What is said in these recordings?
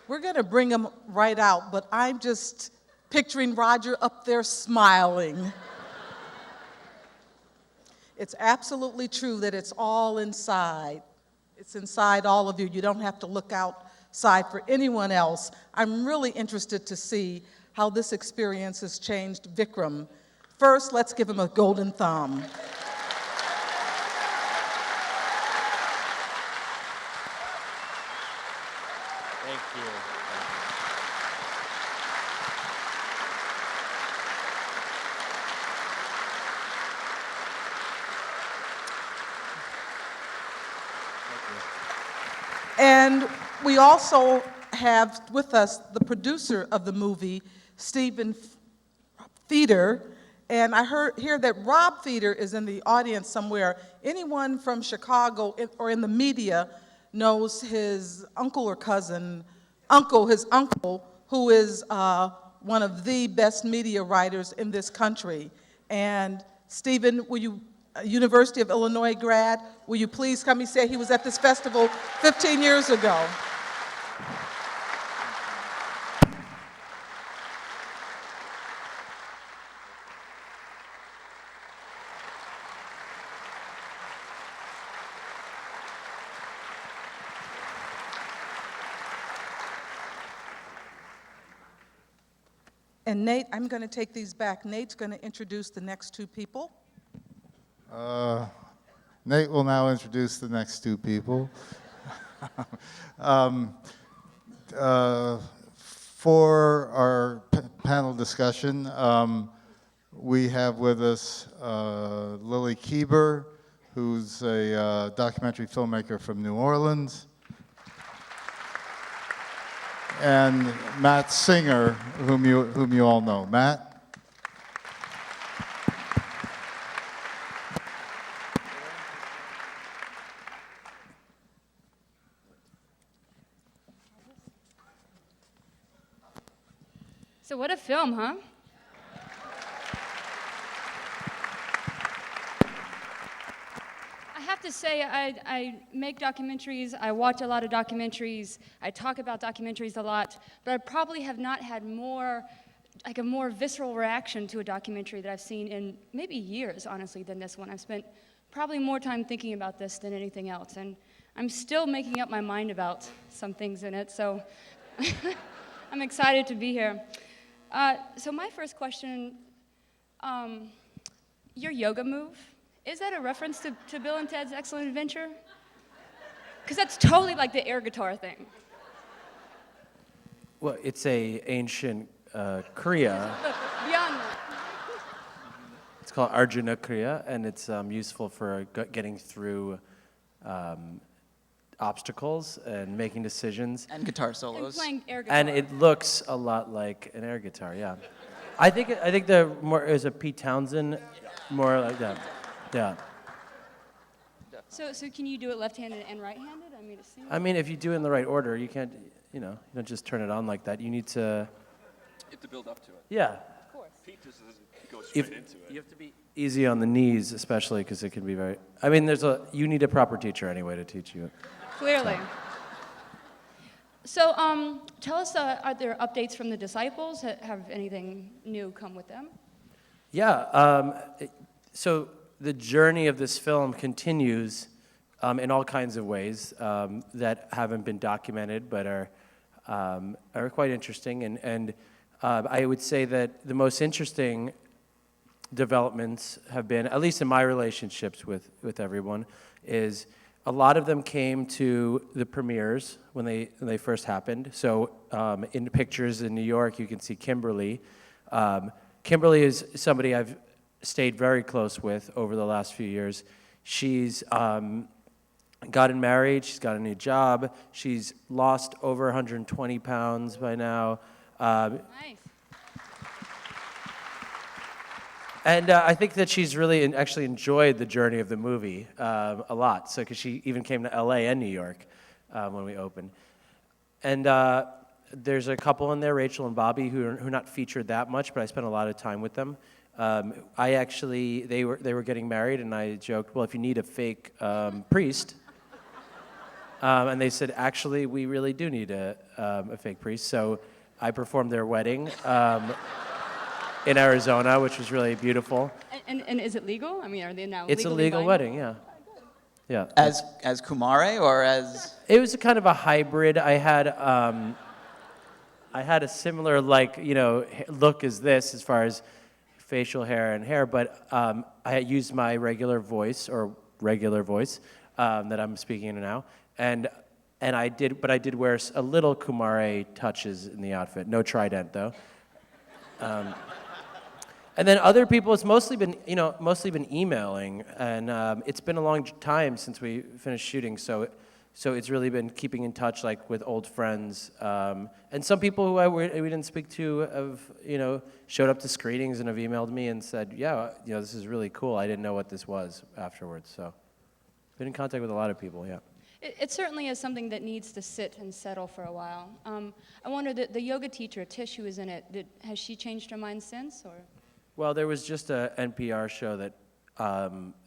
We're going to bring him right out, but I'm just picturing Roger up there smiling. It's absolutely true that it's all inside. It's inside all of you. You don't have to look outside for anyone else. I'm really interested to see how this experience has changed Vikram. First, let's give him a golden thumb. Thank you. And we also have with us the producer of the movie, Stephen Feeder, and I hear that Rob Feeder is in the audience somewhere. Anyone from Chicago or in the media knows his uncle or cousin, his uncle, who is one of the best media writers in this country. And Stephen, will you, University of Illinois grad, will you please come? He said he was at this festival 15 years ago. And Nate, I'm going to take these back. Nate's going to introduce the next two people. Nate will now introduce the next two people. For our panel discussion, we have with us Lily Keber, who's a documentary filmmaker from New Orleans, and Matt Singer, whom you all know. Matt? So what a film, huh? I have to say, I make documentaries, I watch a lot of documentaries, I talk about documentaries a lot, but I probably have not had a more visceral reaction to a documentary that I've seen in maybe years, honestly, than this one. I've spent probably more time thinking about this than anything else, and I'm still making up my mind about some things in it, so I'm excited to be here. So my first question, your yoga move, is that a reference to Bill and Ted's Excellent Adventure? Because that's totally like the air guitar thing. Well, it's a ancient Kriya. But beyond that. It's called Arjuna Kriya, and it's useful for getting through obstacles and making decisions. And guitar And solos. playing air guitar. And it looks a lot like an air guitar, yeah. I think the more is a Pete Townsend, more like that. Yeah. So can you do it left-handed and right-handed? I mean, if you do it in the right order, you can't, you don't just turn it on like that. You need to. You have to build up to it. Yeah. Of course. Pete just doesn't go straight into it. You have to be easy on the knees, especially because it can be very. I mean, you need a proper teacher anyway to teach you. Clearly. So tell us, are there updates from the disciples? Have anything new come with them? Yeah. So the journey of this film continues in all kinds of ways that haven't been documented, but are quite interesting. And I would say that the most interesting developments have been, at least in my relationships with everyone, is a lot of them came to the premieres when they first happened. So in the pictures in New York, you can see Kimberly. Kimberly is somebody I've stayed very close with over the last few years. She's gotten married, she's got a new job, she's lost over 120 pounds by now. Nice. And I think that she's really actually enjoyed the journey of the movie a lot. So, because she even came to LA and New York when we opened. And there's a couple in there, Rachel and Bobby, who are not featured that much, but I spent a lot of time with them. They were getting married, and I joked, well, if you need a fake priest, And they said, actually, we really do need a fake priest. So I performed their wedding in Arizona, which was really beautiful. And is it legal? I mean, are they now It's a legally legal binding? wedding, yeah. Yeah. As Kumare or as? It was a kind of a hybrid. I had a similar, look as this as far as facial hair and hair, but I had used my regular voice that I'm speaking in now, and I did wear a little Kumare touches in the outfit. No trident though. And then other people, it's mostly been emailing, and it's been a long time since we finished shooting, so it's really been keeping in touch, like with old friends, and some people who we didn't speak to have showed up to screenings and have emailed me and said, yeah, this is really cool. I didn't know what this was afterwards, so been in contact with a lot of people, yeah. It certainly is something that needs to sit and settle for a while. I wonder, the yoga teacher, Tish, who was in it, has she changed her mind since, or? Well, there was just a NPR show that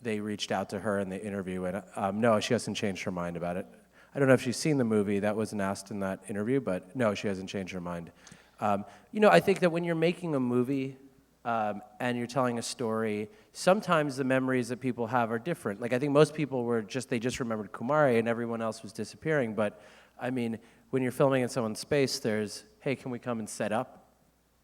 they reached out to her in the interview, and no, she hasn't changed her mind about it. I don't know if she's seen the movie. That wasn't asked in that interview, but no, she hasn't changed her mind. I think that when you're making a movie and you're telling a story, sometimes the memories that people have are different. Like, I think most people they just remembered Kumare and everyone else was disappearing, but I mean, when you're filming in someone's space, there's, hey, can we come and set up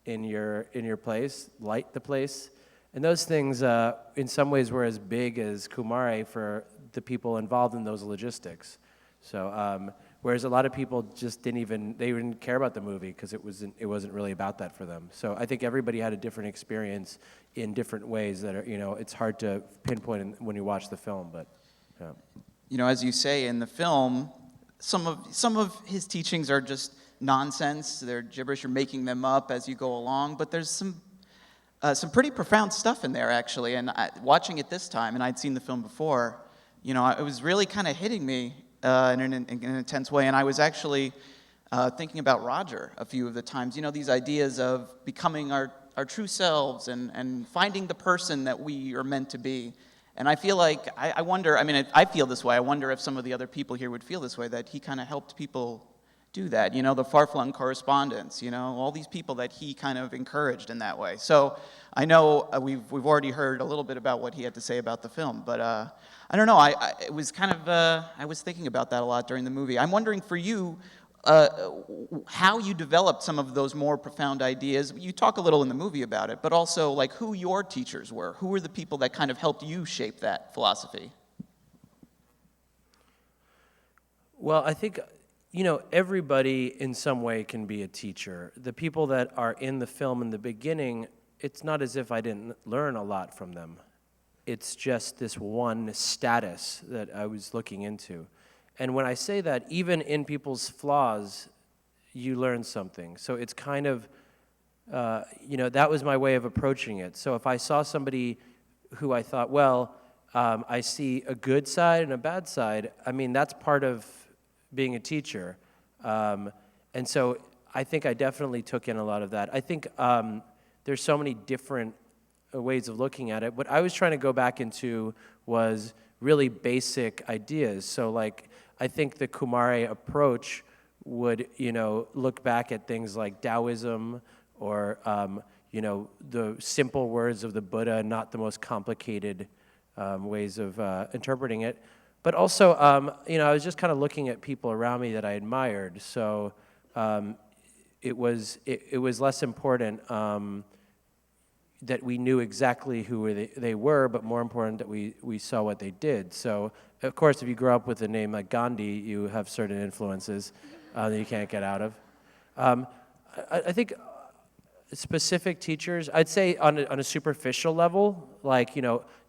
in your place, light the place? And those things, in some ways, were as big as Kumare for the people involved in those logistics. So, whereas a lot of people just didn't care about the movie because it wasn't really about that for them. So I think everybody had a different experience in different ways that are, it's hard to pinpoint when you watch the film, but, yeah. As you say in the film, some of his teachings are just nonsense. They're gibberish. You're making them up as you go along. But there's some pretty profound stuff in there, actually. And watching it this time, and I'd seen the film before, it was really kind of hitting me in an intense way. And I was actually thinking about Roger a few of the times. These ideas of becoming our true selves and finding the person that we are meant to be. And I feel like, I wonder, I feel this way. I wonder if some of the other people here would feel this way, that he kind of helped people do that, the far-flung correspondence, all these people that he kind of encouraged in that way. So I know we've already heard a little bit about what he had to say about the film, but I don't know, it was kind of, I was thinking about that a lot during the movie. I'm wondering for you, how you developed some of those more profound ideas. You talk a little in the movie about it, but also like who your teachers were. Who were the people that kind of helped you shape that philosophy? Well, I think everybody in some way can be a teacher. The people that are in the film in the beginning, it's not as if I didn't learn a lot from them. It's just this one status that I was looking into. And when I say that, even in people's flaws, you learn something. So it's kind of, that was my way of approaching it. So if I saw somebody who I thought, I see a good side and a bad side, that's part of being a teacher. And so I think I definitely took in a lot of that. I think there's so many different ways of looking at it. What I was trying to go back into was really basic ideas. So I think the Kumare approach would, look back at things like Taoism or, the simple words of the Buddha, not the most complicated ways of interpreting it. But also, I was just kind of looking at people around me that I admired. So it was less important that we knew exactly who they were, but more important that we saw what they did. So, of course, if you grow up with a name like Gandhi, you have certain influences that you can't get out of. I think specific teachers, I'd say on a superficial level,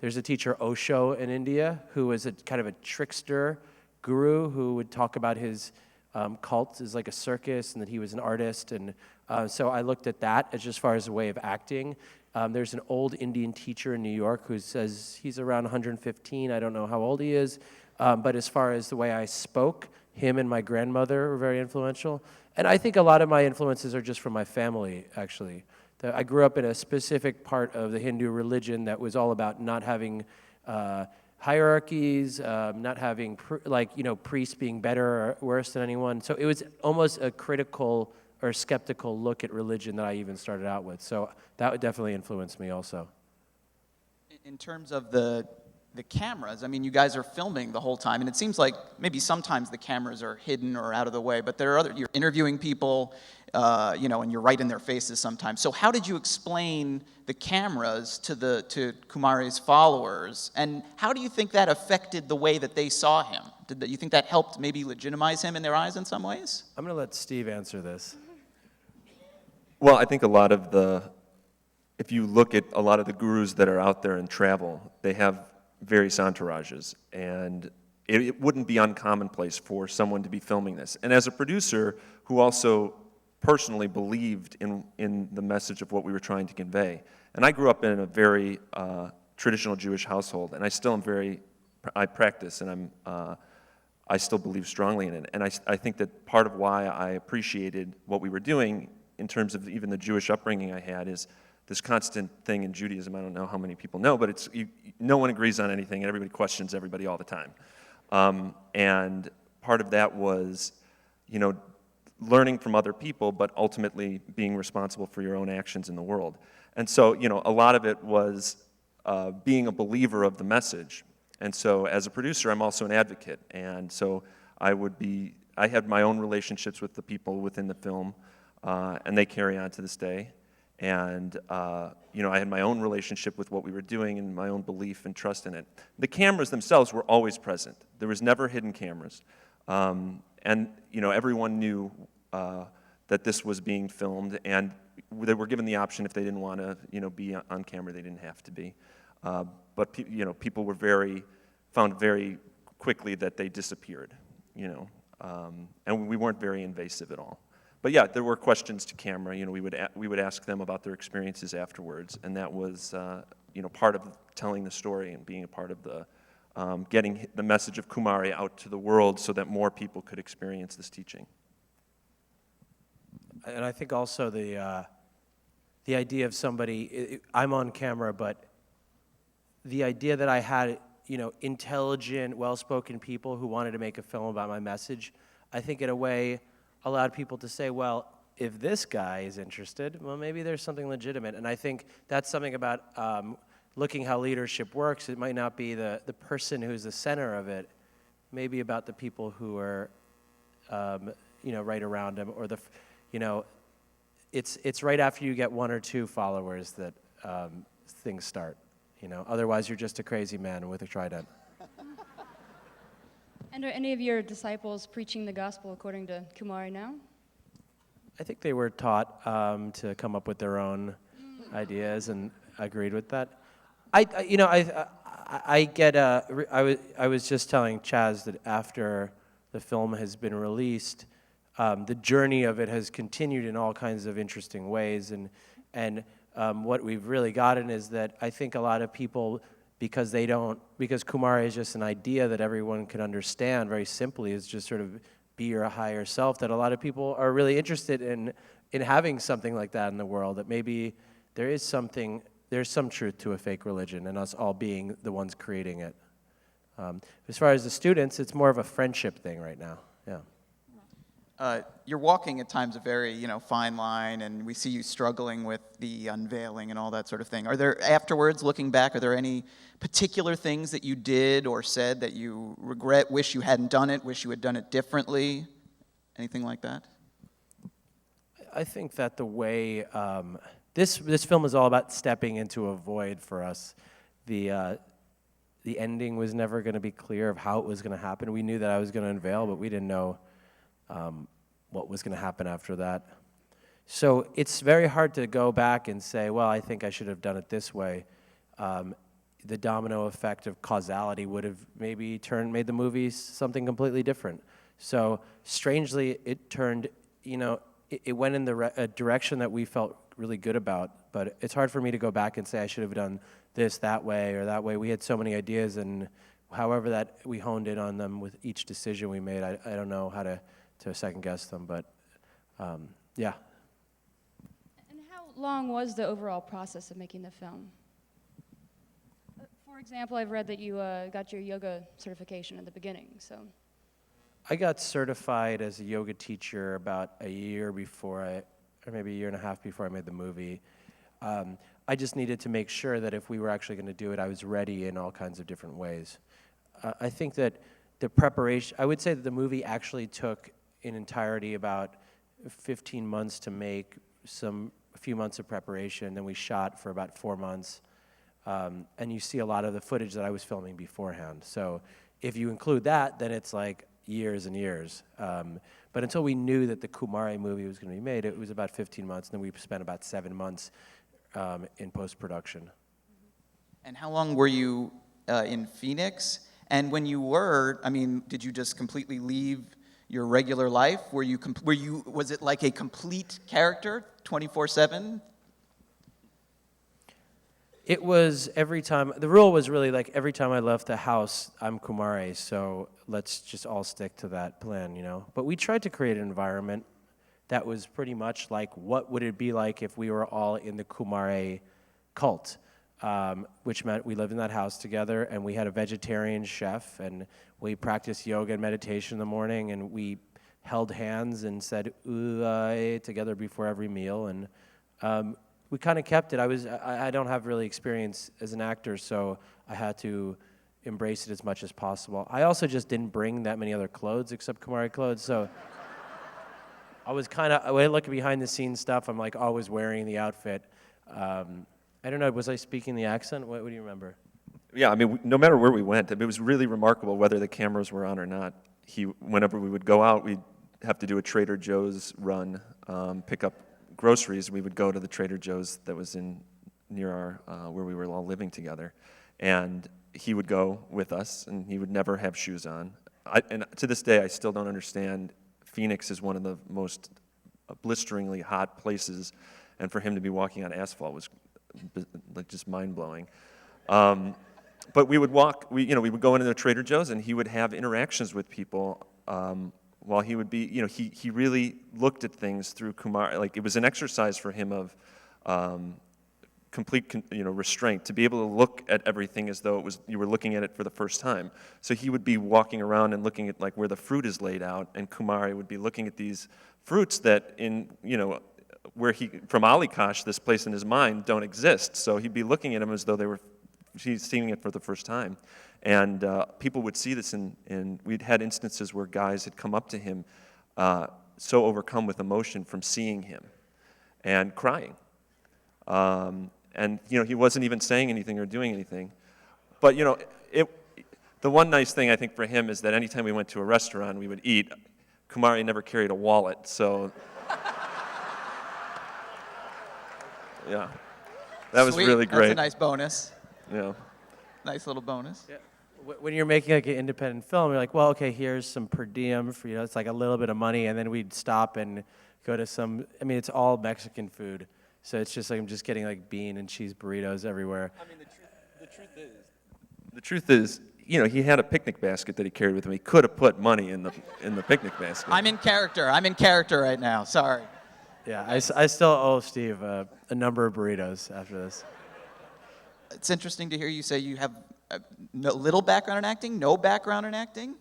there's a teacher, Osho, in India, who was a kind of a trickster guru who would talk about his cult as like a circus and that he was an artist. And so I looked at that as far as a way of acting. There's an old Indian teacher in New York who says he's around 115. I don't know how old he is. But as far as the way I spoke, him and my grandmother were very influential. And I think a lot of my influences are just from my family, actually. I grew up in a specific part of the Hindu religion that was all about not having hierarchies, not having priests being better or worse than anyone. So it was almost a critical or skeptical look at religion that I even started out with. So that would definitely influence me also. In terms of the cameras, I mean, you guys are filming the whole time, and it seems like maybe sometimes the cameras are hidden or out of the way, but there are you're interviewing people, and you're right in their faces sometimes. So how did you explain the cameras to Kumare's followers, and how do you think that affected the way that they saw him? You think that helped maybe legitimize him in their eyes in some ways? I'm going to let Steve answer this. Well, I think if you look at a lot of the gurus that are out there and travel, they have various entourages, and it wouldn't be uncommonplace for someone to be filming this. And as a producer who also personally believed in the message of what we were trying to convey, and I grew up in a very traditional Jewish household, and I still am I practice, and I still believe strongly in it. And I think that part of why I appreciated what we were doing in terms of even the Jewish upbringing I had is this constant thing in Judaism. I don't know how many people know, but no one agrees on anything, and everybody questions everybody all the time. And part of that was, learning from other people, but ultimately being responsible for your own actions in the world. And so, a lot of it was being a believer of the message. And so, as a producer, I'm also an advocate. And so, I had my own relationships with the people within the film, and they carry on to this day. And, I had my own relationship with what we were doing and my own belief and trust in it. The cameras themselves were always present. There was never hidden cameras. And, everyone knew that this was being filmed, and they were given the option if they didn't want to, be on camera, they didn't have to be. But, people were found very quickly that they disappeared, and we weren't very invasive at all. But yeah, there were questions to camera. We would ask them about their experiences afterwards, and that was part of telling the story and being a part of the getting the message of Kumare out to the world so that more people could experience this teaching. And I think also the idea of somebody, I'm on camera, but the idea that I had intelligent, well-spoken people who wanted to make a film about my message, I think in a way allowed people to say, well, if this guy is interested, well, maybe there's something legitimate. And I think that's something about looking how leadership works. It might not be the person who's the center of it, maybe about the people who are, right around him, or it's right after you get one or two followers that things start. Otherwise you're just a crazy man with a trident. And are any of your disciples preaching the gospel according to Kumare now? I think they were taught to come up with their own ideas, and agreed with that. I was just telling Chaz that after the film has been released, the journey of it has continued in all kinds of interesting ways, and what we've really gotten is that I think a lot of people, because Kumare is just an idea that everyone can understand very simply, is just sort of be your higher self, that a lot of people are really interested in having something like that in the world, that maybe there's some truth to a fake religion and us all being the ones creating it. As far as the students, it's more of a friendship thing right now, yeah. You're walking at times a very, fine line, and we see you struggling with the unveiling and all that sort of thing. Are there, afterwards, looking back, are there any particular things that you did or said that you regret, wish you hadn't done it, wish you had done it differently? Anything like that? I think that the way, this film is all about stepping into a void for us. The ending was never going to be clear of how it was going to happen. We knew that I was going to unveil, but we didn't know what was going to happen after that. So it's very hard to go back and say, well, I think I should have done it this way. The domino effect of causality would have maybe made the movie something completely different. So strangely, it turned, it went in the direction that we felt really good about, but it's hard for me to go back and say I should have done this that way or that way. We had so many ideas, and however that we honed in on them with each decision we made, I don't know how to second guess them, but yeah. And how long was the overall process of making the film? For For example, I've read that you got your yoga certification at the beginning, so. I got certified as a yoga teacher about a year before or maybe a year and a half before I made the movie. I just needed to make sure that if we were actually going to do it, I was ready in all kinds of different ways. I think that the preparation, I would say that the movie actually took in entirety about 15 months to make, a few months of preparation, then we shot for about 4 months. And you see a lot of the footage that I was filming beforehand. So if you include that, then it's like years and years. But until we knew that the Kumare movie was going to be made, it was about 15 months, and then we spent about 7 months in post-production. And how long were you in Phoenix? And when you were, I mean, did you just completely leave your regular life? Was it like a complete character, 24/7? It was every time, the rule was really like every time I left the house, I'm Kumare, so let's just all stick to that plan, you know? But we tried to create an environment that was pretty much like what would it be like if we were all in the Kumare cult, which meant we lived in that house together and we had a vegetarian chef and we practiced yoga and meditation in the morning and we held hands and said "Ui" together before every meal, and we kind of kept it. I don't have really experience as an actor, so I had to embrace it as much as possible. I also just didn't bring that many other clothes except Kumare clothes, so I was kind of, when I look at behind the scenes stuff, I'm like always wearing the outfit. I don't know, was I speaking the accent? What do you remember? Yeah, I mean, no matter where we went, it was really remarkable whether the cameras were on or not. Whenever we would go out, we'd have to do a Trader Joe's run, pick up groceries. We would go to the Trader Joe's that was near our where we were all living together, and he would go with us, and he would never have shoes on. And to this day, I still don't understand. Phoenix is one of the most blisteringly hot places, and for him to be walking on asphalt was like just mind-blowing. But we would we would go into the Trader Joe's, and he would have interactions with people while he would be, he really looked at things through Kumare. Like, it was an exercise for him of complete, restraint, to be able to look at everything as though you were looking at it for the first time. So he would be walking around and looking at like where the fruit is laid out, and Kumare would be looking at these fruits that where from Alikash, this place in his mind, don't exist. So he'd be looking at them as though he's seeing it for the first time. And people would see this, and we'd had instances where guys had come up to him so overcome with emotion from seeing him and crying. And he wasn't even saying anything or doing anything. But the one nice thing I think for him is that anytime we went to a restaurant, we would eat. Kumare never carried a wallet, so yeah, that was Sweet. really great. That's a nice bonus. Yeah. Nice little bonus. Yeah. When you're making like an independent film, you're like, well, okay, here's some per diem for, it's like a little bit of money, and then we'd stop and go to it's all Mexican food. So it's just like I'm just getting like bean and cheese burritos everywhere. I mean, the truth is, he had a picnic basket that he carried with him. He could have put money in the picnic basket. I'm in character right now. Sorry. Yeah, I still owe Steve a number of burritos after this. It's interesting to hear you say you have little background in acting, no background in acting.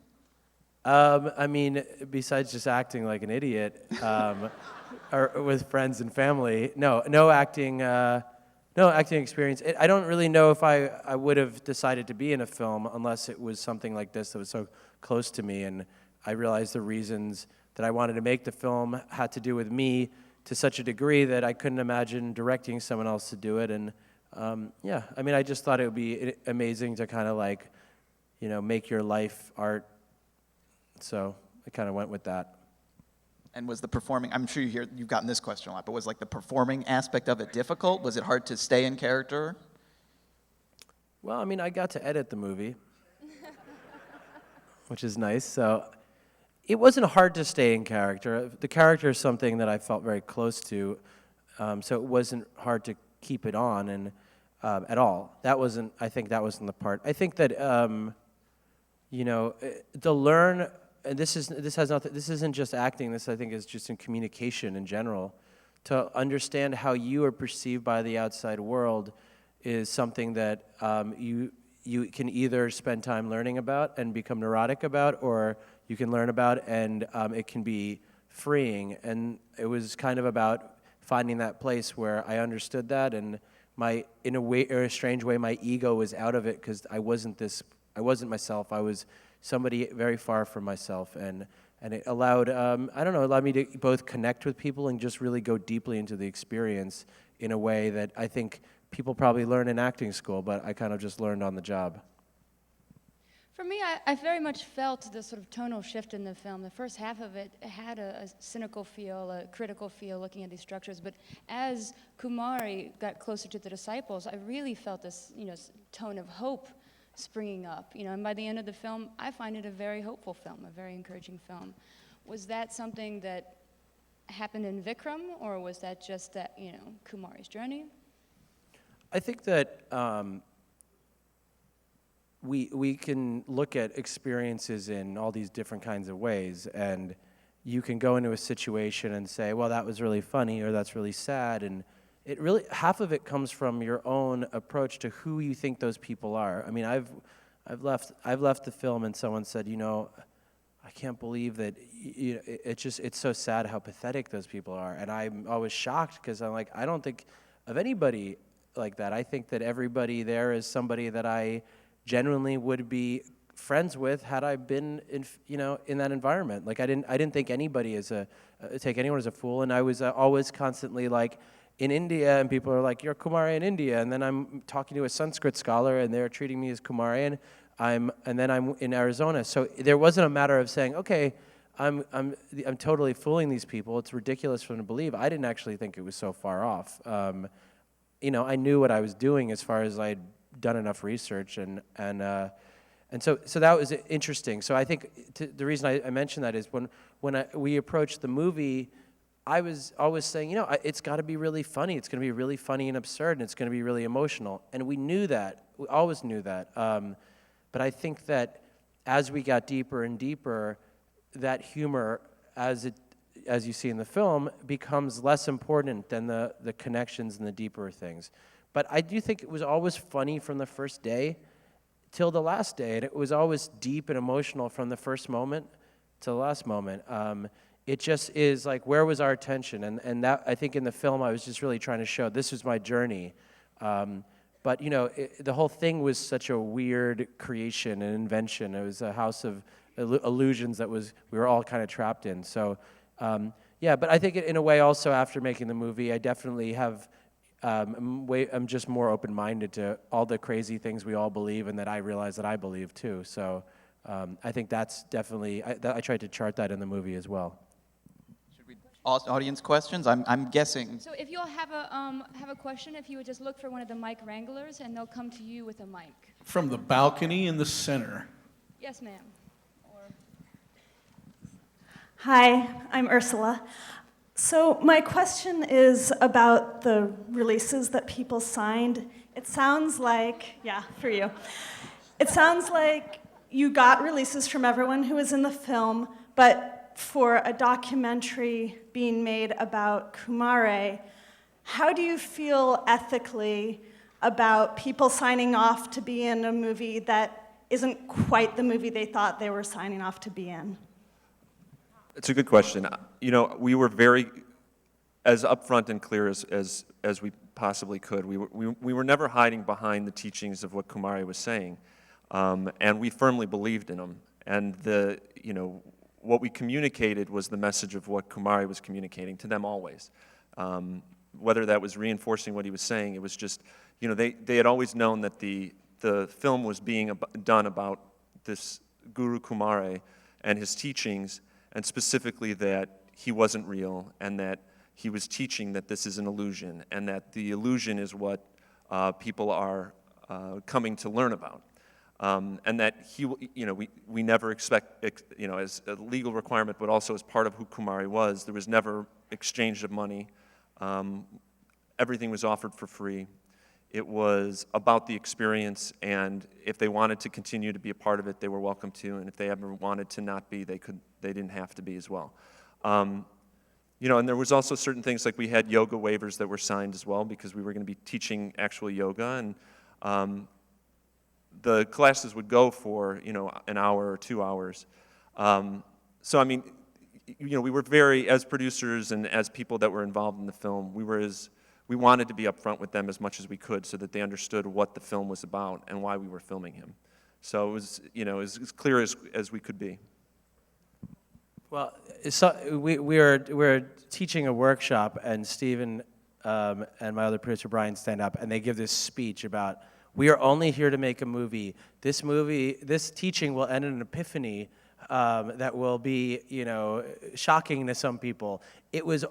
Besides just acting like an idiot, or with friends and family, no acting experience. I don't really know if I would have decided to be in a film unless it was something like this that was so close to me, and I realized the reasons that I wanted to make the film had to do with me to such a degree that I couldn't imagine directing someone else to do it, and I just thought it would be amazing to kind of like, make your life art. So I kind of went with that. And was the performing, I'm sure you've gotten this question a lot, but was like the performing aspect of it difficult? Was it hard to stay in character? Well, I got to edit the movie, which is nice. So it wasn't hard to stay in character. The character is something that I felt very close to, so it wasn't hard to keep it on and at all. I think that wasn't the part. I think that to learn, and this isn't just acting. This, I think, is just in communication in general. To understand how you are perceived by the outside world is something that you you can either spend time learning about and become neurotic about, or you can learn about and it can be freeing. And it was kind of about finding that place where I understood that, and in a way, or a strange way, my ego was out of it because I wasn't myself. I was somebody very far from myself, and it allowed, allowed me to both connect with people and just really go deeply into the experience in a way that I think people probably learn in acting school, but I kind of just learned on the job. For me, I very much felt the sort of tonal shift in the film. The first half of it had a cynical feel, a critical feel, looking at these structures. But as Kumare got closer to the disciples, I really felt this, tone of hope springing up. And by the end of the film, I find it a very hopeful film, a very encouraging film. Was that something that happened in Vikram, or was that just that, Kumare's journey? I think that we can look at experiences in all these different kinds of ways, and you can go into a situation and say, well, that was really funny, or that's really sad, and it really, half of it comes from your own approach to who you think those people are. I mean, I've left the film and someone said, I can't believe that, it's so sad how pathetic those people are, and I'm always shocked because I'm like, I don't think of anybody like that. I think that everybody there is somebody that I genuinely would be friends with had I been in that environment. Like I didn't think anybody take anyone as a fool, and I was always constantly like in India, and people are like, you're Kumare in India, and then I'm talking to a Sanskrit scholar, and they're treating me as Kumare, and then I'm in Arizona. So there wasn't a matter of saying, okay, I'm totally fooling these people. It's ridiculous for them to believe. I didn't actually think it was so far off. I knew what I was doing as far as I'd done enough research, and so that was interesting. So I think the reason I mentioned that is when we approached the movie, I was always saying, it's got to be really funny. It's going to be really funny and absurd, and it's going to be really emotional. And we knew that. We always knew that. But I think that as we got deeper and deeper, that humor, as you see in the film, becomes less important than the connections and the deeper things. But I do think it was always funny from the first day till the last day, and it was always deep and emotional from the first moment to the last moment. It just is like, where was our attention? And that, I think in the film, I was just really trying to show this was my journey. But the whole thing was such a weird creation and invention. It was a house of illusions that we were all kind of trapped in. So but I think in a way also after making the movie, I definitely have, I'm just more open-minded to all the crazy things we all believe and that I realize that I believe too. So I think that's definitely, I tried to chart that in the movie as well. Should we audience questions? I'm guessing. So if you all have a question, if you would just look for one of the mic wranglers, and they'll come to you with a mic. From the balcony in the center. Yes, ma'am. Hi, I'm Ursula. So my question is about the releases that people signed. It sounds like, for you. It sounds like you got releases from everyone who was in the film, but for a documentary being made about Kumare, how do you feel ethically about people signing off to be in a movie that isn't quite the movie they thought they were signing off to be in? It's a good question. We were very as upfront and clear as we possibly could. We were never hiding behind the teachings of what Kumare was saying, and we firmly believed in them. And what we communicated was the message of what Kumare was communicating to them always. Whether that was reinforcing what he was saying, it was just, they had always known that the film was being done about this Guru Kumare and his teachings, and specifically that he wasn't real, and that he was teaching that this is an illusion, and that the illusion is what people are coming to learn about. And that we never expect, as a legal requirement, but also as part of who Kumare was, there was never exchange of money. Everything was offered for free. It was about the experience, and if they wanted to continue to be a part of it, they were welcome to, and if they ever wanted to not be, they didn't have to be as well. And there was also certain things, like we had yoga waivers that were signed as well, because we were going to be teaching actual yoga, and the classes would go for, you know, an hour or 2 hours. So I mean, you know, we were very, as producers and as people that were involved in the film, we wanted to be upfront with them as much as we could so that they understood what the film was about and why we were filming him. So it was, you know, as clear as we could be. Well, so we were teaching a workshop, and Stephen and my other producer Brian stand up, and they give this speech about, we are only here to make a movie. This teaching will end in an epiphany that will be, you know, shocking to some people. There was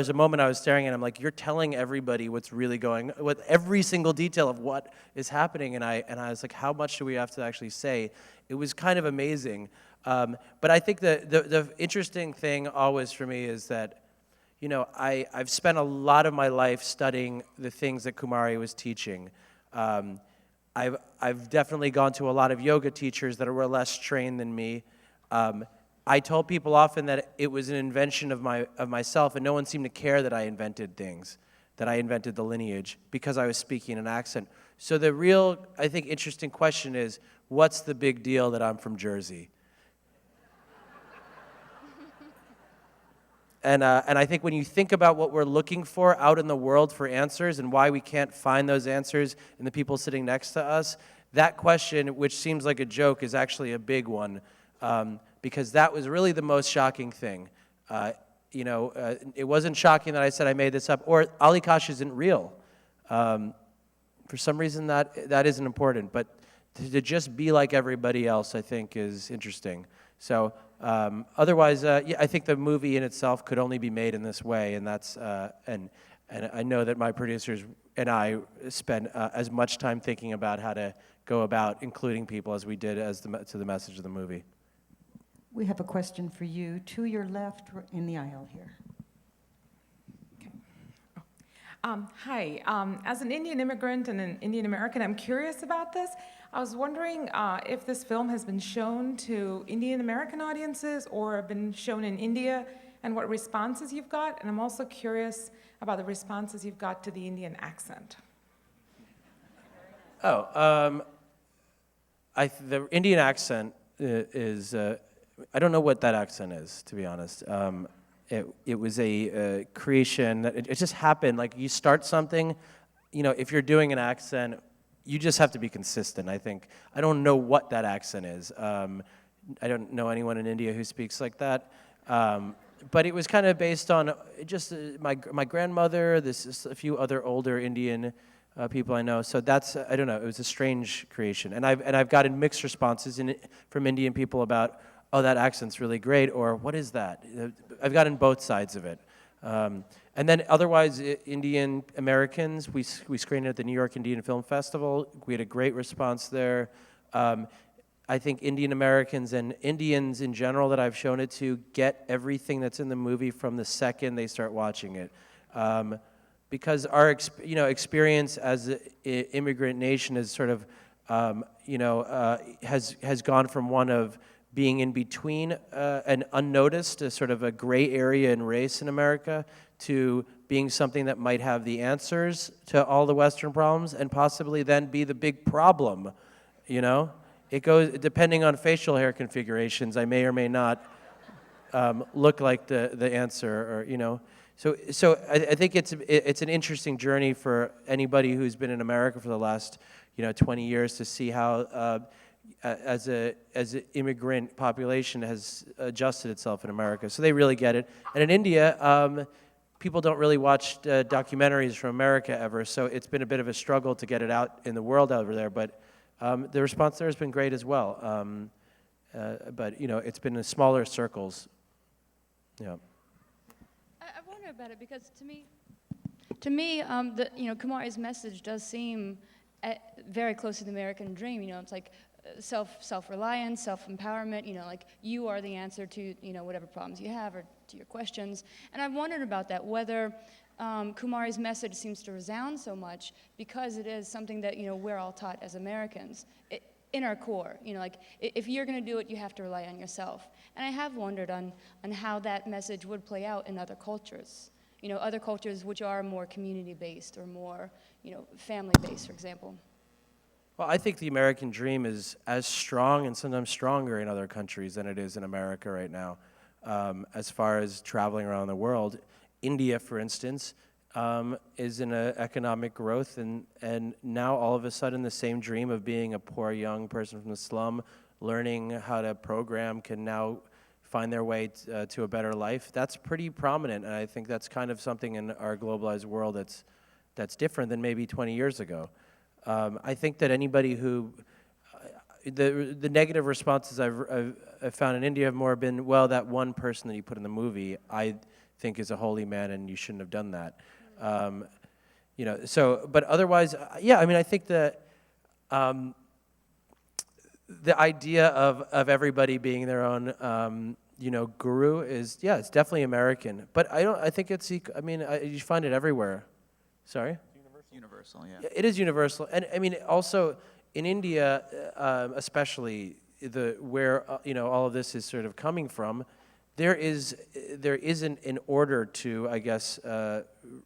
a moment I was staring at, I'm like, you're telling everybody what's really going, with every single detail of what is happening, and I was like, how much do we have to actually say? It was kind of amazing. But I think the interesting thing always for me is that, you know, I've spent a lot of my life studying the things that Kumare was teaching. I've definitely gone to a lot of yoga teachers that were less trained than me. I told people often that it was an invention of myself, and no one seemed to care that I invented things, that I invented the lineage, because I was speaking an accent. So the real, I think, interesting question is, what's the big deal that I'm from Jersey? And I think when you think about what we're looking for out in the world for answers and why we can't find those answers in the people sitting next to us, that question, which seems like a joke, is actually a big one, because that was really the most shocking thing. You know, it wasn't shocking that I said I made this up, or Ali Kosh isn't real. For some reason, that isn't important, but to just be like everybody else, I think, is interesting. So otherwise, yeah, I think the movie in itself could only be made in this way, and that's and I know that my producers and I spend as much time thinking about how to go about including people as we did to the message of the movie. We have a question for you to your left in the aisle here. Hi. As an Indian immigrant and an Indian American, I'm curious about this. I was wondering if this film has been shown to Indian American audiences or been shown in India, and what responses you've got. And I'm also curious about the responses you've got to the Indian accent. Oh, the Indian accent is, I don't know what that accent is, to be honest. It was a creation that it just happened. Like, you start something, you know, if you're doing an accent, you just have to be consistent, I think. I don't know what that accent is. I don't know anyone in India who speaks like that. But it was kind of based on just my grandmother, this a few other older Indian people I know. So that's, I don't know, it was a strange creation. And I've gotten mixed responses from Indian people about, oh, that accent's really great, or what is that? I've gotten both sides of it. And then otherwise, Indian Americans, we screened it at the New York Indian Film Festival. We had a great response there. I think Indian Americans and Indians in general that I've shown it to get everything that's in the movie from the second they start watching it. Because our experience as an immigrant nation is sort of, has gone from one of being in between and unnoticed, a sort of a gray area in race in America, to being something that might have the answers to all the Western problems and possibly then be the big problem, you know? It goes, depending on facial hair configurations, I may or may not look like the answer, or, you know. So I think it's an interesting journey for anybody who's been in America for the last, 20 years to see how as an immigrant population has adjusted itself in America. So they really get it. And in India, people don't really watch documentaries from America ever, so it's been a bit of a struggle to get it out in the world over there. But the response there has been great as well. But it's been in smaller circles. Yeah. I wonder about it because to me, Kumare's message does seem very close to the American dream. It's like self-reliance, self-empowerment. Like you are the answer to whatever problems you have or to your questions. And I've wondered about that, whether Kumare's message seems to resound so much because it is something that we're all taught as Americans. In our core, like if you're going to do it, you have to rely on yourself. And I have wondered on how that message would play out in other cultures. Other cultures which are more community-based or more, family-based, for example. Well, I think the American dream is as strong and sometimes stronger in other countries than it is in America right now. As far as traveling around the world, India, for instance, is in an economic growth, and now all of a sudden the same dream of being a poor young person from the slum, learning how to program, can now find their way to a better life. That's pretty prominent, and I think that's kind of something in our globalized world that's different than maybe 20 years ago. I think that anybody who, the negative responses I've found in India have more been, well, that one person that you put in the movie, I think is a holy man and you shouldn't have done that. You know, so, but otherwise, yeah, I mean, I think that the idea of everybody being their own, you know, guru is, yeah, it's definitely American. But I think it's, I mean, you find it everywhere. Sorry? Universal, yeah. It is universal, and I mean also in India, especially where you know all of this is sort of coming from, there isn't an order to, I guess,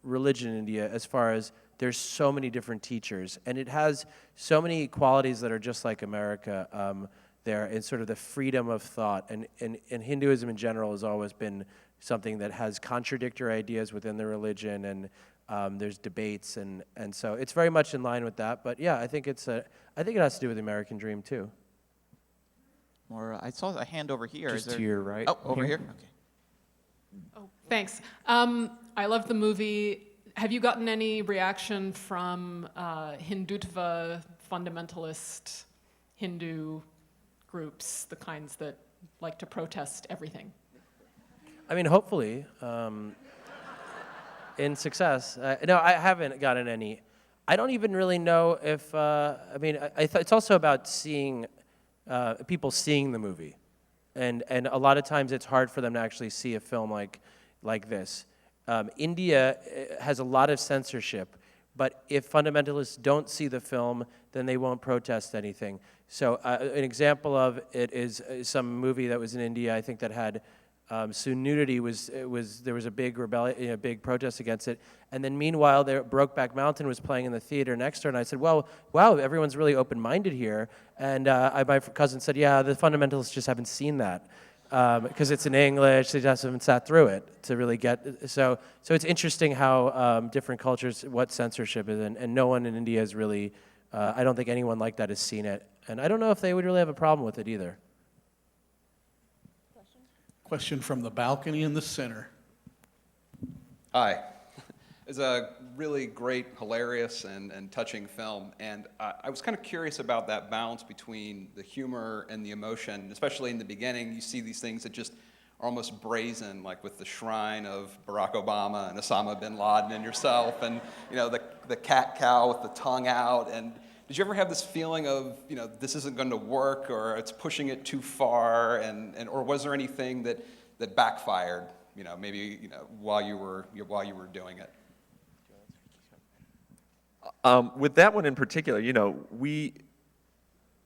religion in India, as far as there's so many different teachers, and it has so many qualities that are just like America there, and sort of the freedom of thought, and Hinduism in general has always been something that has contradictory ideas within the religion, and there's debates, and so it's very much in line with that. But yeah, I think it has to do with the American dream too. Or I saw a hand over here. Just to your right. Oh, over here? Okay. Oh, thanks. I love the movie. Have you gotten any reaction from Hindutva, fundamentalist Hindu groups, the kinds that like to protest everything? I mean, hopefully, in success. No, I haven't gotten any. I don't even really know if, I mean, it's also about seeing, people seeing the movie. And a lot of times it's hard for them to actually see a film like this. India has a lot of censorship, but if fundamentalists don't see the film, then they won't protest anything. So an example of it is some movie that was in India, I think, that had so nudity there was a big rebellion, a big protest against it, and then meanwhile, Brokeback Mountain was playing in the theater next door, and I said, well, wow, everyone's really open-minded here, and my cousin said, yeah, the fundamentalists just haven't seen that, because it's in English, they just haven't sat through it to really get, so it's interesting how different cultures, what censorship is, and no one in India has really, I don't think anyone like that has seen it, and I don't know if they would really have a problem with it either. Question from the balcony in the center. Hi. It's a really great, hilarious, and touching film. And I was kind of curious about that balance between the humor and the emotion. Especially in the beginning, you see these things that just are almost brazen, like with the shrine of Barack Obama and Osama bin Laden and yourself, and you know the cat cow with the tongue out. And did you ever have this feeling of, you know, this isn't going to work, or it's pushing it too far, or was there anything that backfired, you know, maybe, you know, while you were doing it? With that one in particular, you know,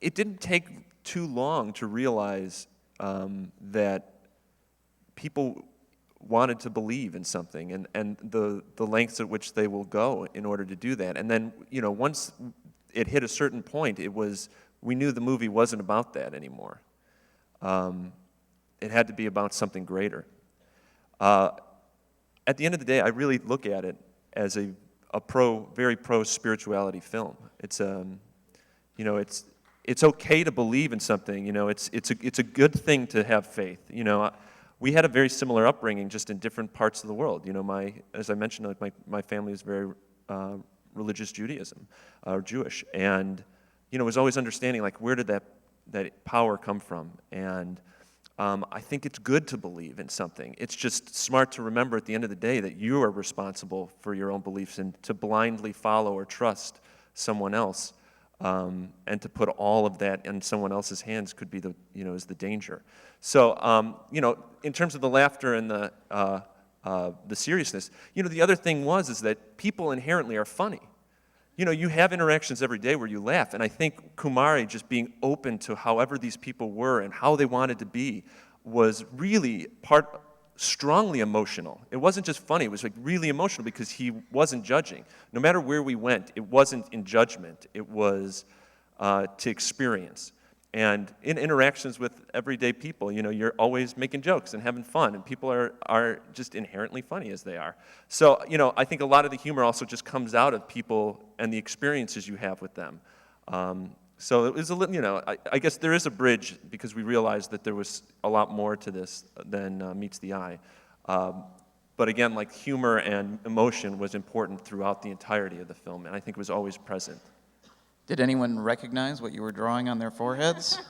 it didn't take too long to realize that people wanted to believe in something, and the lengths at which they will go in order to do that. And then, you know, once it hit a certain point, we knew the movie wasn't about that anymore. It had to be about something greater. At the end of the day, I really look at it as a very pro-spirituality film. It's you know, it's okay to believe in something. You know, it's a good thing to have faith. You know, we had a very similar upbringing, just in different parts of the world. You know, as I mentioned, like my family is very religious Judaism, or Jewish, and you know, was always understanding, like, where did that power come from? And I think it's good to believe in something. It's just smart to remember at the end of the day that you are responsible for your own beliefs, and to blindly follow or trust someone else, and to put all of that in someone else's hands could be is the danger. So you know, in terms of the laughter and the seriousness, you know, the other thing is that people inherently are funny. You know, you have interactions every day where you laugh, and I think Kumare just being open to however these people were and how they wanted to be was really strongly emotional. It wasn't just funny, it was like really emotional, because he wasn't judging. No matter where we went, it wasn't in judgment. It was to experience. And in interactions with everyday people, you're always making jokes and having fun, and people are just inherently funny as they are. So, I think a lot of the humor also just comes out of people and the experiences you have with them. So it was I guess there is a bridge because we realized that there was a lot more to this than meets the eye. But again, like humor and emotion was important throughout the entirety of the film, and I think it was always present. Did anyone recognize what you were drawing on their foreheads?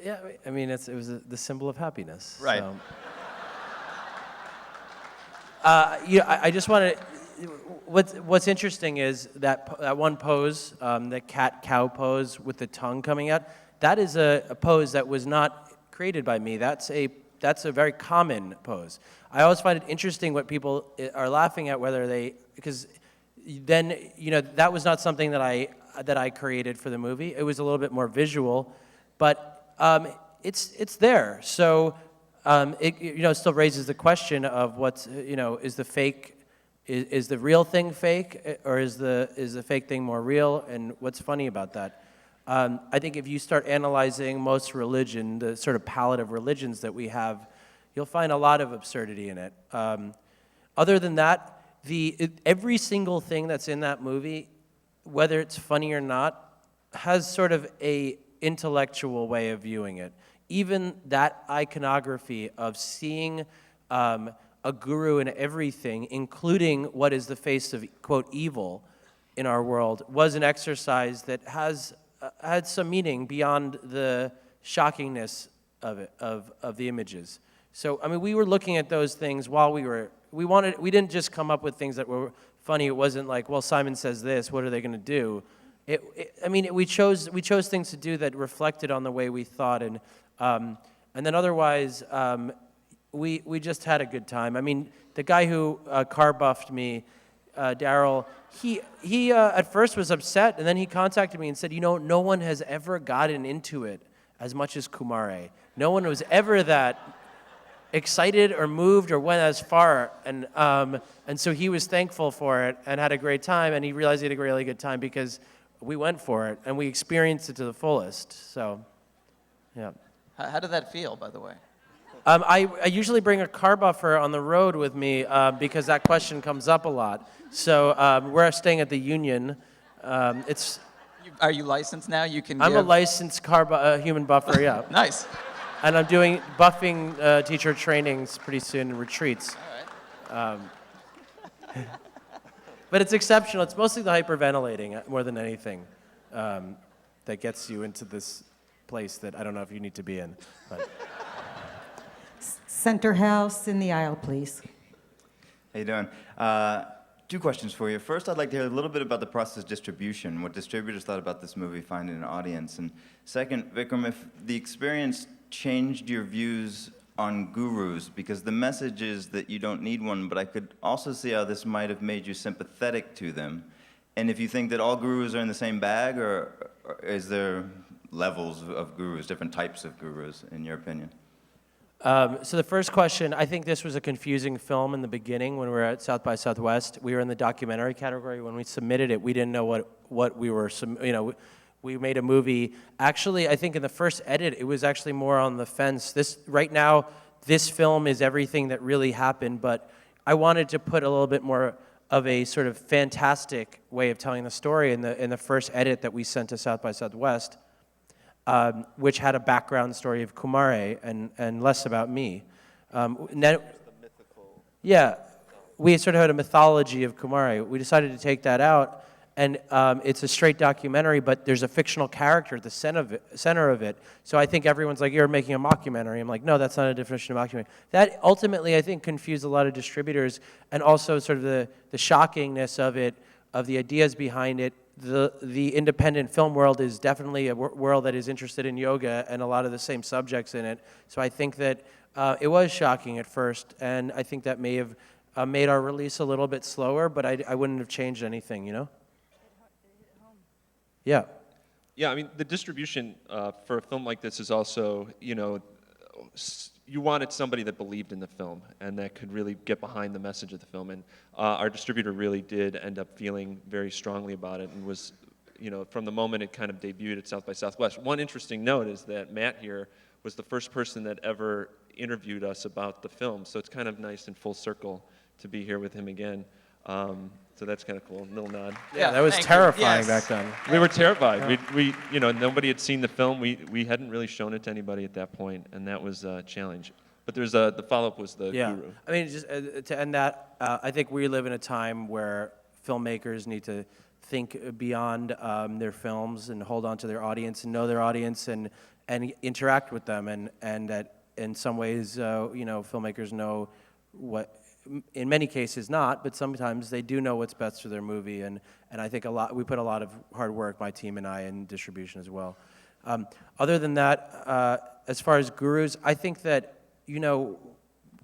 Yeah, I mean, it was the symbol of happiness. Right. So. I just want to. What's interesting is that one pose, the cat-cow pose with the tongue coming out. That is a pose that was not created by me. That's a very common pose. I always find it interesting what people are laughing at, because then that was not something that I created for the movie. It was a little bit more visual, but it's there. So it still raises the question of what's is the fake, is the real thing fake, or is the fake thing more real, and what's funny about that? I think if you start analyzing most religion, the sort of palette of religions that we have, you'll find a lot of absurdity in it. Other than that, every single thing that's in that movie, whether it's funny or not, has sort of a intellectual way of viewing it. Even that iconography of seeing a guru in everything, including what is the face of, quote, evil in our world, was an exercise that had some meaning beyond the shockingness of it, of the images. So, I mean, we were looking at those things while we didn't just come up with things that were funny. It wasn't like, well, Simon says this, what are they going to do? We chose things to do that reflected on the way we thought, and then otherwise, we just had a good time. I mean, the guy who car buffed me, Daryl, he at first was upset, and then he contacted me and said, no one has ever gotten into it as much as Kumare. No one was ever that excited or moved or went as far, and so he was thankful for it and had a great time, and he realized he had a really good time because we went for it and we experienced it to the fullest. So, yeah. How did that feel, by the way? I usually bring a car buffer on the road with me because that question comes up a lot. So we're staying at the Union. Are you licensed now? I'm a licensed human buffer, yeah. Nice. And I'm doing buffing teacher trainings pretty soon in retreats. All right. But it's exceptional. It's mostly the hyperventilating more than anything that gets you into this place that I don't know if you need to be in. But. Center house in the aisle, please. How you doing? Two questions for you. First, I'd like to hear a little bit about the process of distribution, what distributors thought about this movie, finding an audience. And second, Vikram, if the experience changed your views on gurus, because the message is that you don't need one, but I could also see how this might have made you sympathetic to them. And if you think that all gurus are in the same bag, or is there levels of gurus, different types of gurus, in your opinion? So the first question, I think this was a confusing film in the beginning when we were at South by Southwest. We were in the documentary category. When we submitted it, we didn't know what we were, we made a movie. Actually, I think in the first edit, it was actually more on the fence. Right now, this film is everything that really happened, but I wanted to put a little bit more of a sort of fantastic way of telling the story in the first edit that we sent to South by Southwest. Which had a background story of Kumare and less about me. Yeah, we sort of had a mythology of Kumare. We decided to take that out, and it's a straight documentary, but there's a fictional character at the center of it. So I think everyone's like, you're making a mockumentary. I'm like, no, that's not a definition of mockumentary. That ultimately, I think, confused a lot of distributors, and also sort of the shockingness of it, of the ideas behind it. The independent film world is definitely a world that is interested in yoga and a lot of the same subjects in it. So I think that it was shocking at first, and I think that may have made our release a little bit slower, but I wouldn't have changed anything, Yeah. Yeah, I mean, the distribution for a film like this is also, you wanted somebody that believed in the film and that could really get behind the message of the film. And our distributor really did end up feeling very strongly about it and was, from the moment it kind of debuted at South by Southwest. One interesting note is that Matt here was the first person that ever interviewed us about the film. So it's kind of nice and full circle to be here with him again. So that's kind of cool, little nod. Yeah, that was terrifying back then. We were terrified. We nobody had seen the film. We hadn't really shown it to anybody at that point, and that was a challenge. But there's the follow-up was the guru. I mean, just to end that, I think we live in a time where filmmakers need to think beyond their films and hold on to their audience and know their audience and interact with them, and that in some ways, filmmakers know what. In many cases not, but sometimes they do know what's best for their movie, and I think we put a lot of hard work, my team and I, in distribution as well. Other than that, as far as gurus, I think that,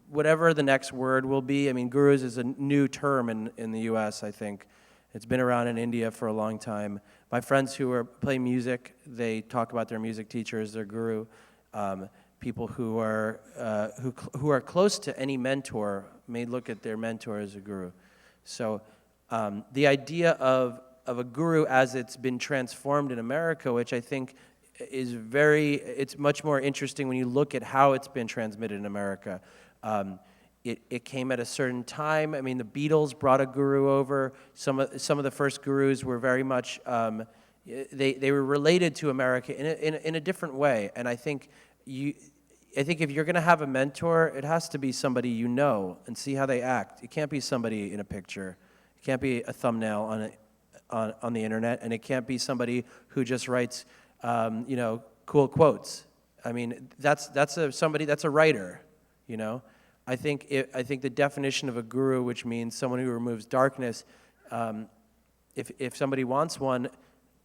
whatever the next word will be, I mean, gurus is a new term in the US, I think. It's been around in India for a long time. My friends who play music, they talk about their music teacher as their guru. People who are close to any mentor may look at their mentor as a guru. So the idea of a guru as it's been transformed in America, which I think is it's much more interesting when you look at how it's been transmitted in America. It came at a certain time. I mean, the Beatles brought a guru over. Some of the first gurus were very much, they were related to America in a different way, and I think if you're going to have a mentor, it has to be somebody you know and see how they act. It can't be somebody in a picture. It can't be a thumbnail on the internet, and it can't be somebody who just writes, cool quotes. I mean, that's a writer, I think the definition of a guru, which means someone who removes darkness, if somebody wants one,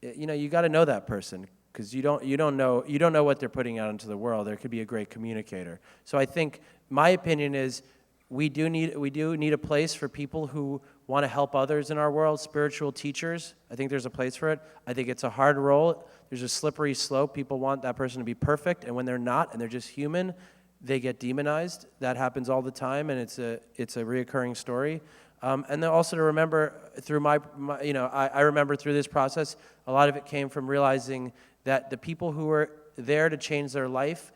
you got to know that person. Because you don't know what they're putting out into the world. There could be a great communicator. So I think my opinion is we do need a place for people who want to help others in our world. Spiritual teachers. I think there's a place for it. I think it's a hard role. There's a slippery slope. People want that person to be perfect, and when they're not, and they're just human, they get demonized. That happens all the time, and it's a reoccurring story. And then also to remember through I remember through this process, a lot of it came from realizing that the people who were there to change their life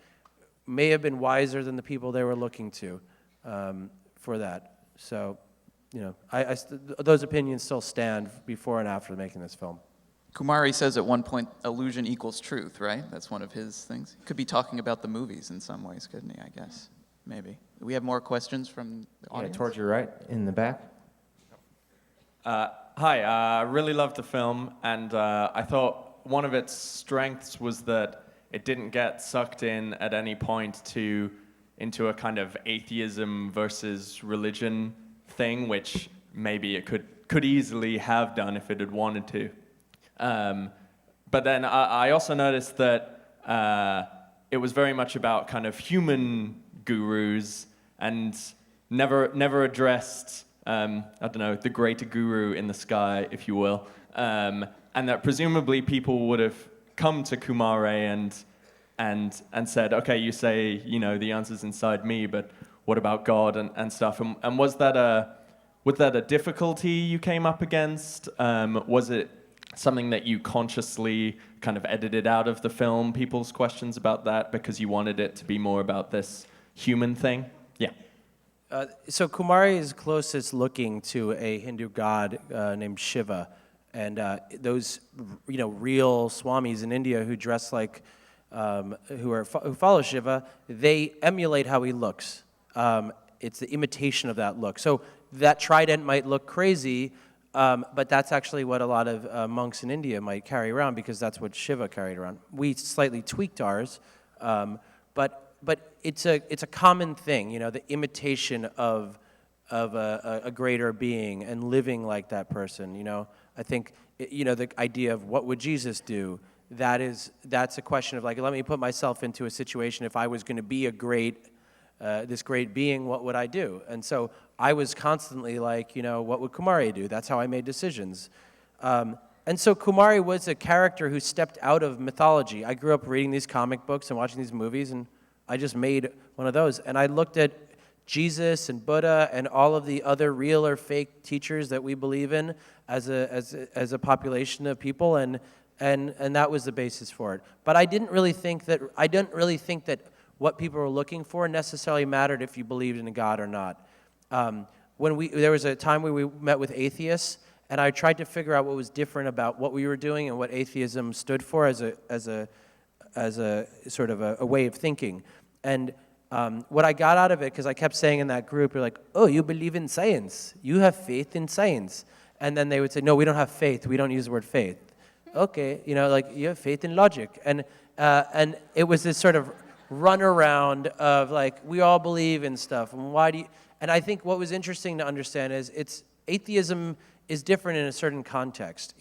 may have been wiser than the people they were looking to for that. So, those opinions still stand before and after making this film. Kumare says at one point, illusion equals truth, right? That's one of his things. He could be talking about the movies in some ways, couldn't he, I guess? Maybe. Do we have more questions from the audience? Towards your right, in the back. Hi, I really loved the film, and I thought one of its strengths was that it didn't get sucked in at any point into a kind of atheism versus religion thing, which maybe it could easily have done if it had wanted to. But then I also noticed that it was very much about kind of human gurus and never addressed, the greater guru in the sky, if you will. And that presumably people would have come to Kumare and said, okay, you say, the answer's inside me, but what about God and stuff? And was that a difficulty you came up against? Was it something that you consciously kind of edited out of the film, people's questions about that, because you wanted it to be more about this human thing? Yeah. So Kumare is closest looking to a Hindu god named Shiva. And those, real swamis in India who dress like, who follow Shiva, they emulate how he looks. It's the imitation of that look. So that trident might look crazy, but that's actually what a lot of monks in India might carry around because that's what Shiva carried around. We slightly tweaked ours, but it's a common thing, the imitation of a greater being and living like that person, I think, the idea of what would Jesus do, that's a question of like, let me put myself into a situation. If I was going to be this great being, what would I do? And so I was constantly like, what would Kumare do? That's how I made decisions. And so Kumare was a character who stepped out of mythology. I grew up reading these comic books and watching these movies, and I just made one of those. And I looked at Jesus and Buddha and all of the other real or fake teachers that we believe in as a population of people, and that was the basis for it. But I didn't really think that what people were looking for necessarily mattered if you believed in God or not. There was a time where we met with atheists, and I tried to figure out what was different about what we were doing and what atheism stood for as a sort of a way of thinking. And what I got out of it, because I kept saying in that group, you're like, oh, you believe in science. You have faith in science. And then they would say, no, we don't have faith. We don't use the word faith. Okay, like you have faith in logic. And it was this sort of runaround of like, we all believe in stuff. And why do you? And I think what was interesting to understand is atheism is different in a certain context.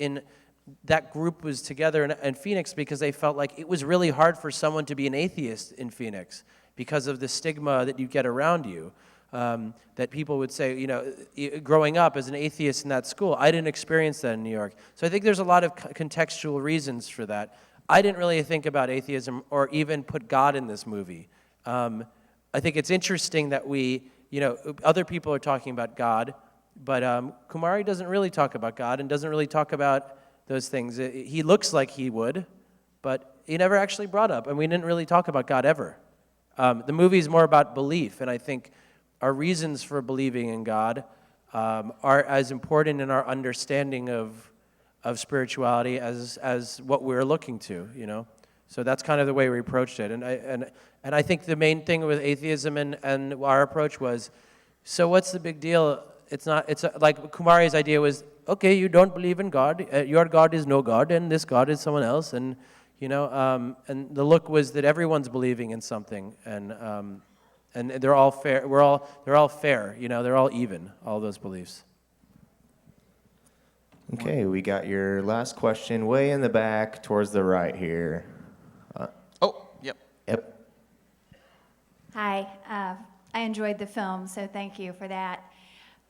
That group was together in Phoenix because they felt like it was really hard for someone to be an atheist in Phoenix because of the stigma that you get around you. That people would say, growing up as an atheist in that school, I didn't experience that in New York. So I think there's a lot of contextual reasons for that. I didn't really think about atheism or even put God in this movie. I think it's interesting that other people are talking about God, but Kumare doesn't really talk about God and doesn't really talk about those things. He looks like he would, but he never actually brought up, and we didn't really talk about God ever. The movie is more about belief, and I think our reasons for believing in God are as important in our understanding of spirituality as what we're looking to, So that's kind of the way we approached it. And I think the main thing with atheism and our approach was, so what's the big deal? It's like Kumare's idea was, okay, you don't believe in God, your God is no God, and this God is someone else, and and the look was that everyone's believing in something, and they're all fair. They're all fair, they're all even, all those beliefs. Okay, we got your last question way in the back towards the right here. Yep. Hi, I enjoyed the film, so thank you for that.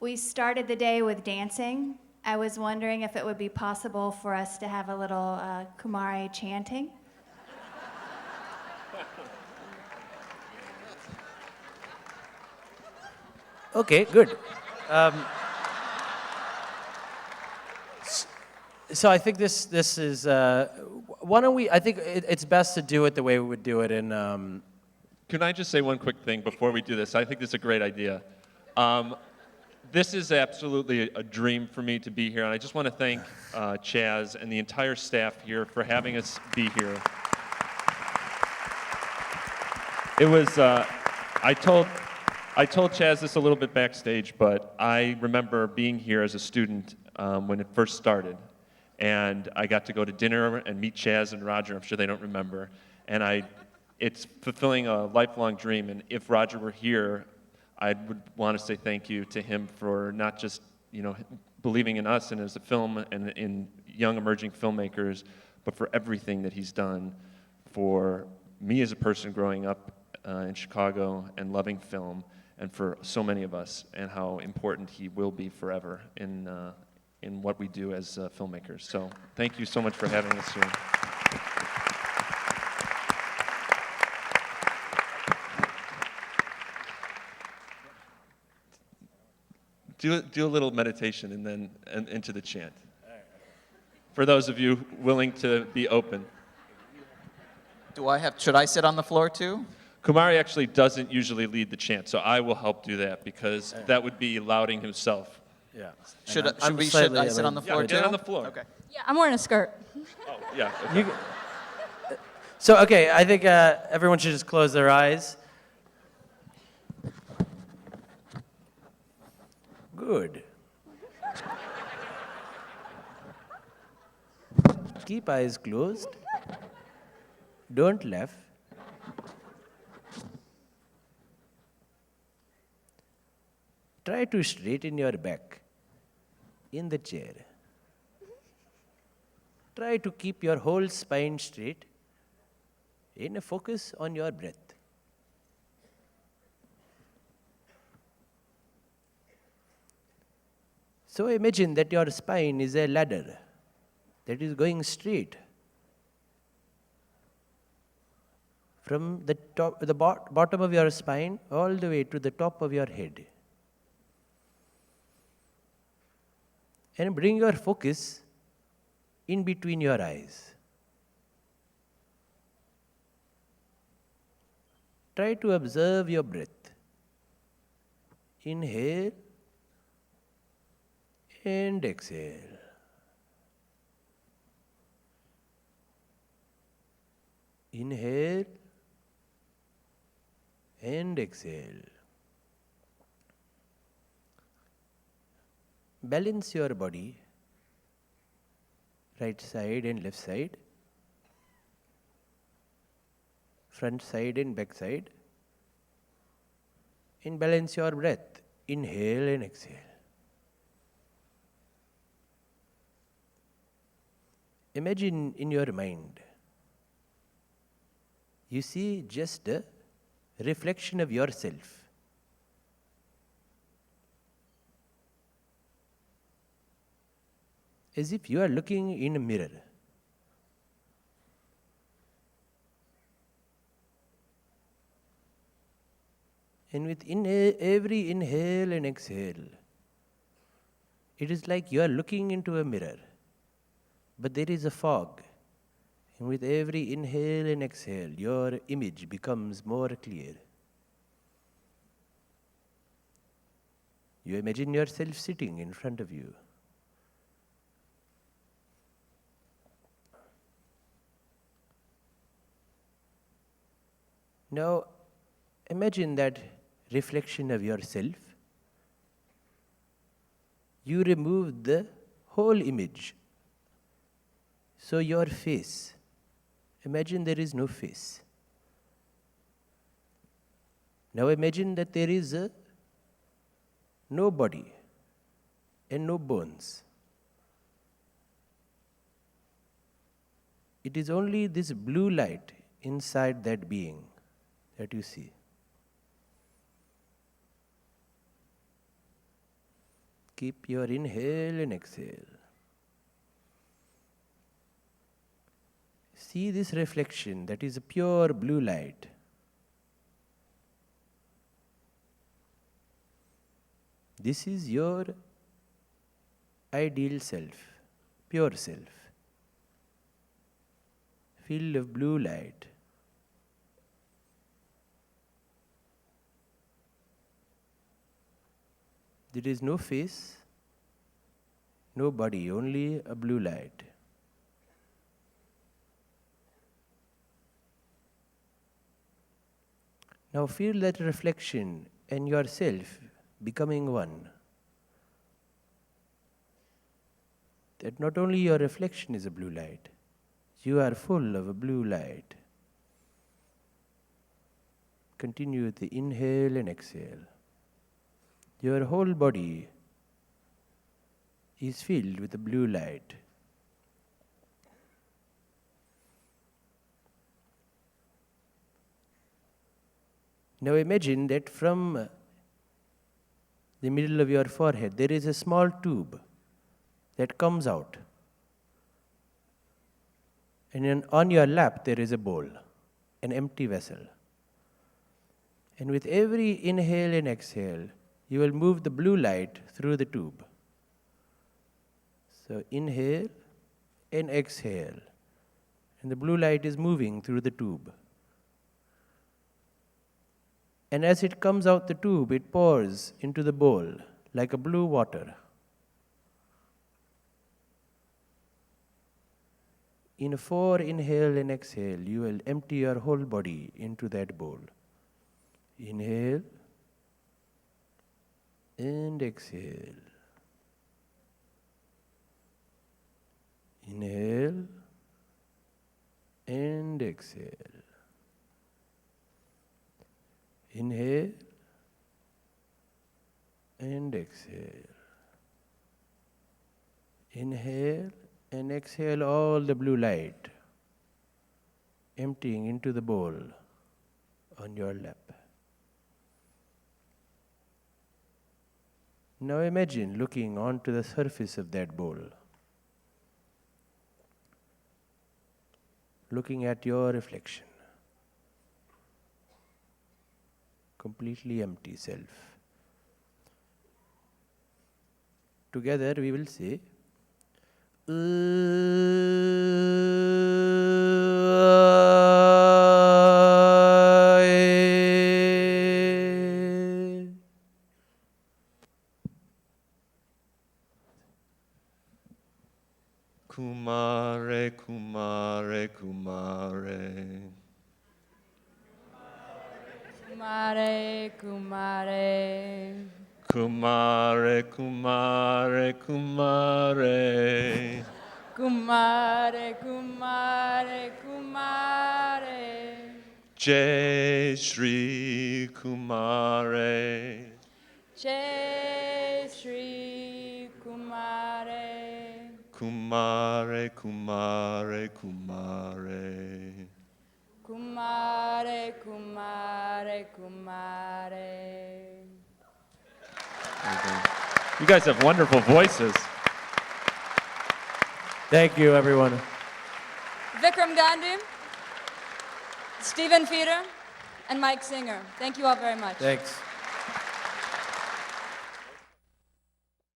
We started the day with dancing. I was wondering if it would be possible for us to have a little Kumare chanting. Okay, good. So I think this is. Why don't we? I think it's best to do it the way we would do it in. Can I just say one quick thing before we do this? I think this is a great idea. This is absolutely a dream for me to be here, and I just want to thank Chaz and the entire staff here for having us be here. It was. I told Chaz this a little bit backstage, but I remember being here as a student when it first started. And I got to go to dinner and meet Chaz and Roger. I'm sure they don't remember. And it's fulfilling a lifelong dream. And if Roger were here, I would want to say thank you to him for not just believing in us and as a film and in young emerging filmmakers, but for everything that he's done for me as a person growing up in Chicago and loving film, and for so many of us, and how important he will be forever in what we do as filmmakers. So thank you so much for having us here. Do a little meditation and then into the chant. For those of you willing to be open. Should I sit on the floor too? Kumare actually doesn't usually lead the chant, so I will help do that because that would be lauding himself. Yeah. Should I sit on the floor too? Get on the floor. Okay. Yeah, I'm wearing a skirt. Oh, yeah. Okay. I think everyone should just close their eyes. Good. Keep eyes closed. Don't laugh. Try to straighten your back in the chair. Try to keep your whole spine straight and focus on your breath. So imagine that your spine is a ladder that is going straight from the top, the bottom of your spine all the way to the top of your head. And bring your focus in between your eyes. Try to observe your breath. Inhale and exhale. Inhale and exhale. Balance your body, right side and left side, front side and back side, and balance your breath. Inhale and exhale. Imagine in your mind, you see just a reflection of yourself. As if you are looking in a mirror. And with every inhale and exhale, it is like you are looking into a mirror, but there is a fog. And with every inhale and exhale, your image becomes more clear. You imagine yourself sitting in front of you. Now, imagine that reflection of yourself. You remove the whole image. So your face, imagine there is no face. Now imagine that there is no body and no bones. It is only this blue light inside that being that you see. Keep your inhale and exhale. See this reflection that is a pure blue light. This is your ideal self, pure self, filled of blue light. There is no face, no body, only a blue light. Now feel that reflection and yourself becoming one. That not only your reflection is a blue light, you are full of a blue light. Continue with the inhale and exhale. Your whole body is filled with a blue light. Now imagine that from the middle of your forehead there is a small tube that comes out. And on your lap there is a bowl, an empty vessel. And with every inhale and exhale, you will move the blue light through the tube. So inhale and exhale. And the blue light is moving through the tube. And as it comes out the tube, it pours into the bowl like a blue water. In 4 inhale and exhale, you will empty your whole body into that bowl. Inhale and exhale. Inhale and exhale. Inhale and exhale. Inhale and exhale all the blue light, emptying into the bowl on your lap. Now imagine looking onto the surface of that bowl, looking at your reflection. completely empty self. Together we will say, Kumare, Kumare, Kumare. Kumare, Kumare. Kumare, Kumare, Kumare. Kumare, Kumare, Kumare. Jai Shri Kumare. Jai Shri Kumare. Kumare, Kumare, Kumare. Kumare, Kumare, Kumare. You guys have wonderful voices. thank you, everyone. Vikram Gandhi, Stephen Feeder, and Mike Singer. Thank you all very much. Thanks.